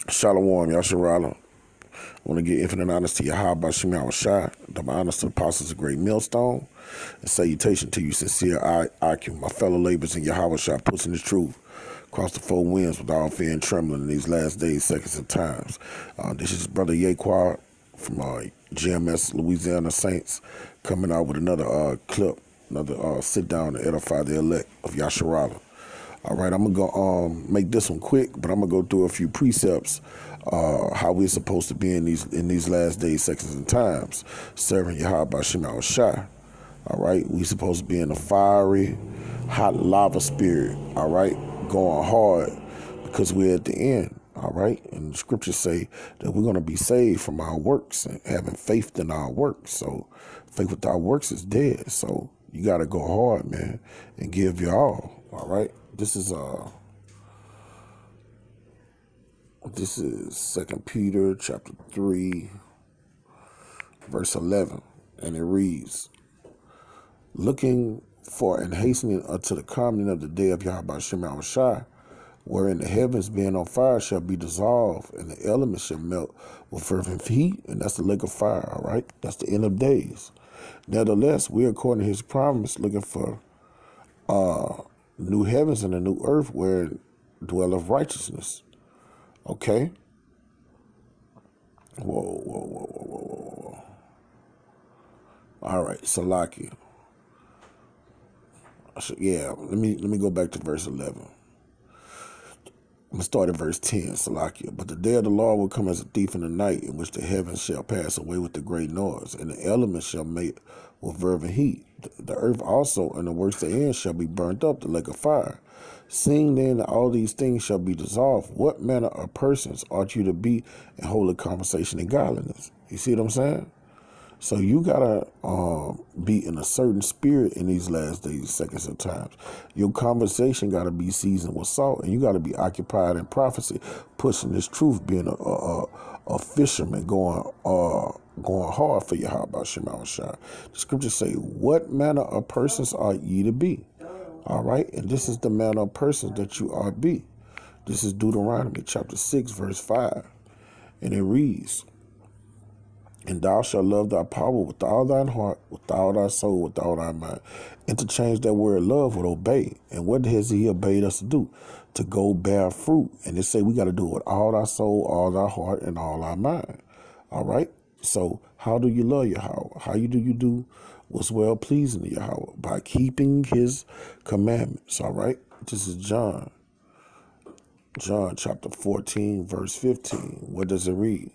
Shalom, Yasharala. I want to give infinite honors to Yahweh Shemel Shai, double honors to the apostles of Great Millstone, and salutation to you, sincere IQ, my fellow laborers in Yahweh Shai, pushing the truth across the four winds with all fear and trembling in these last days, seconds, and times. This is Brother Yaquar from GMS Louisiana Saints coming out with another clip, another sit down to edify the elect of Yasharala. All right, I'm gonna go make this one quick, but I'm gonna go through a few precepts, how we're supposed to be in these last days, seconds, and times, serving Yahweh Shema Shai. All right, we supposed to be in a fiery, hot lava spirit. All right, going hard because we're at the end. All right, and the scriptures say that we're gonna be saved from our works and having faith in our works. So, faith without works is dead. So you gotta go hard, man, and give your all. All right. This is 2 Peter chapter 3, verse 11, and it reads, "Looking for and hastening unto the coming of the day of Yahweh Shema Shai, wherein the heavens being on fire shall be dissolved, and the elements shall melt with fervent heat," and that's the lake of fire. All right, that's the end of days. Nevertheless, we, according to His promise, looking for new heavens and a new earth where dwelleth righteousness. Okay? Whoa. All right, Salakia. Yeah, let me go back to verse 11. I'm going to start at verse 10, Salakia. "But the day of the Lord will come as a thief in the night, in which the heavens shall pass away with a great noise, and the elements shall melt with fervent heat. The earth also and the works therein shall be burnt up, the lake of fire. Seeing then that all these things shall be dissolved, what manner of persons ought you to be in holy conversation and godliness?" You see what I'm saying? So you gotta be in a certain spirit in these last days, seconds, and times. Your conversation gotta be seasoned with salt, and you gotta be occupied in prophecy, pushing this truth, being a fisherman, going hard for Yahweh Shema Shai. The scriptures say, "What manner of persons are ye to be?" All right, and this is the manner of persons that you are to be. This is Deuteronomy chapter 6, verse 5, and it reads, "And thou shalt love thy power with all thine heart, with all thy soul, with all thy mind." Interchange that word love with obey. And what has He obeyed us to do? To go bear fruit. And they say we got to do it with all our soul, all our heart, and all our mind. All right? So how do you love Yahweh? How do you do what's well pleasing to Yahweh? By keeping His commandments. All right? This is John chapter 14, verse 15. What does it read?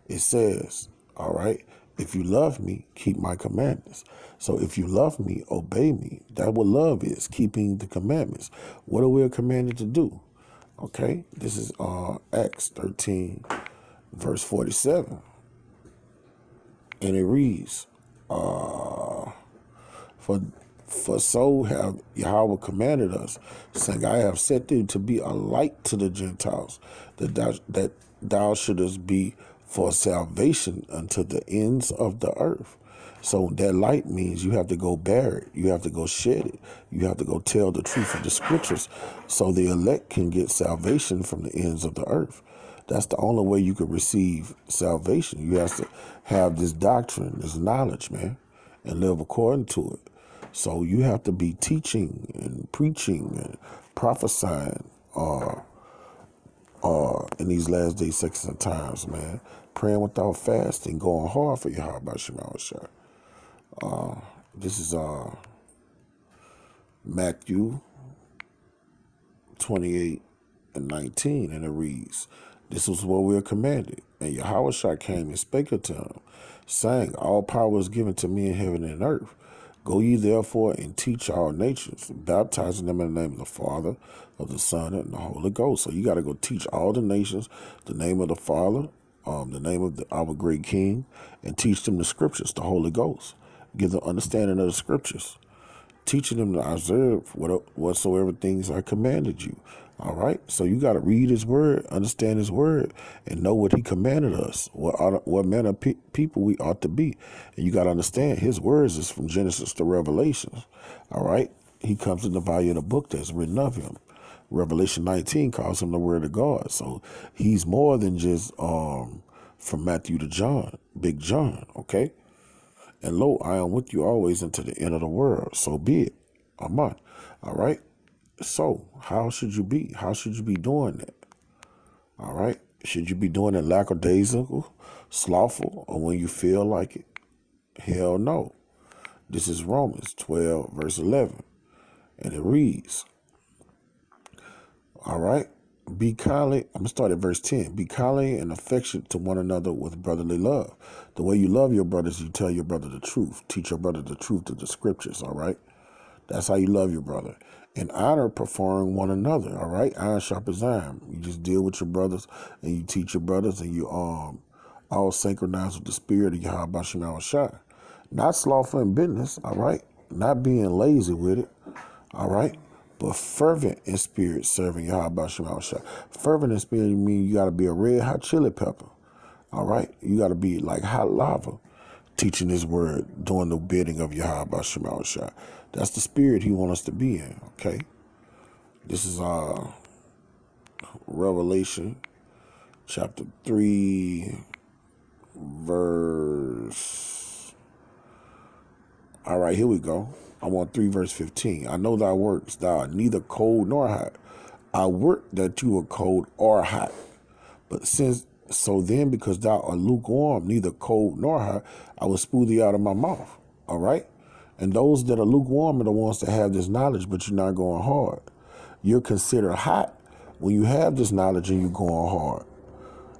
It says, all right, "If you love me, keep my commandments." So if you love me, obey me. That's what love is, keeping the commandments. What are we commanded to do? Okay, this is Acts 13, verse 47. And it reads, For so have Yahweh commanded us, saying, "I have set thee to be a light to the Gentiles, that thou shouldest be for salvation unto the ends of the earth." So that light means you have to go bear it. You have to go shed it. You have to go tell the truth of the scriptures so the elect can get salvation from the ends of the earth. That's the only way you can receive salvation. You have to have this doctrine, this knowledge, man, and live according to it. So you have to be teaching and preaching and prophesying in these last days, seconds, and times, man. Praying without fasting, going hard for Yahweh Shema Shai. This is Matthew 28 and 19, and it reads, "This was what we are commanded. And Yahweh Shai came and spake unto him, saying, All power is given to me in heaven and earth. Go ye therefore and teach all nations, baptizing them in the name of the Father, of the Son, and the Holy Ghost." So you got to go teach all the nations the name of the Father, the name of our great King, and teach them the scriptures, the Holy Ghost. Give them understanding of the scriptures, teaching them to observe whatsoever things I commanded you. All right, so you got to read His word, understand His word, and know what He commanded us, what manner of people we ought to be. And you got to understand His words is from Genesis to Revelation. All right, He comes in the volume of the book that's written of Him. Revelation 19 calls him the word of God. So he's more than just from Matthew to John, Big John, okay? And lo, I am with you always unto the end of the world. So be it. Amen. All right? So how should you be? How should you be doing that? All right? Should you be doing it lackadaisical, slothful, or when you feel like it? Hell no. This is Romans 12, verse 11. And it reads, all right, be kindly, I'm going to start at verse 10. Be kindly and affectionate to one another with brotherly love. The way you love your brothers, you tell your brother the truth. Teach your brother the truth of the scriptures, all right? That's how you love your brother. And honor preferring one another, all right? Iron sharpens iron. You just deal with your brothers and you teach your brothers and you all synchronize with the spirit of Yahweh Shem Shai. Not slothful in business, all right? Not being lazy with it, all right? But fervent in spirit, serving Yahweh Shem Shai. Fervent in spirit means you got to be a red hot chili pepper, all right? You got to be like hot lava, teaching his word, doing the bidding of Yahweh Shem Shai. That's the spirit he wants us to be in, okay? This is Revelation chapter 3, verse... All right, here we go. I want 3 verse 15. I know thy works, thou art neither cold nor hot. I work that you are cold or hot. But then because thou art lukewarm, neither cold nor hot, I will spew thee out of my mouth. All right? And those that are lukewarm are the ones that have this knowledge, but you're not going hard. You're considered hot when you have this knowledge and you're going hard.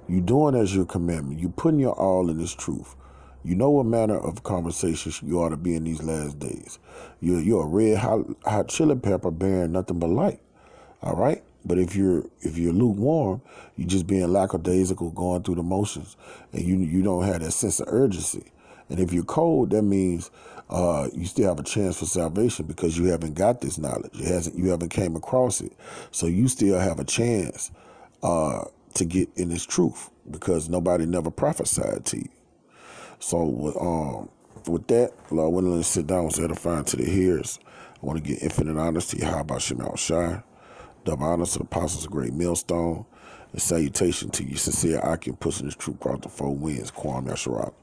You're doing as your commandment. You're putting your all in this truth. You know what manner of conversations you ought to be in these last days. You're a red hot chili pepper bearing nothing but light. All right? But if you're lukewarm, you're just being lackadaisical, going through the motions, and you don't have that sense of urgency. And if you're cold, that means you still have a chance for salvation because you haven't got this knowledge. You haven't came across it. So you still have a chance to get in this truth because nobody never prophesied to you. So with that, Lord willing, to sit down was edifying to the hearers. I want to give infinite honors to Yahweh Shem Shai, double honors to the apostles of Great Millstone, and salutation to you, sincere Akim, pushing this truth across the 4 winds, Kwam Yasharak.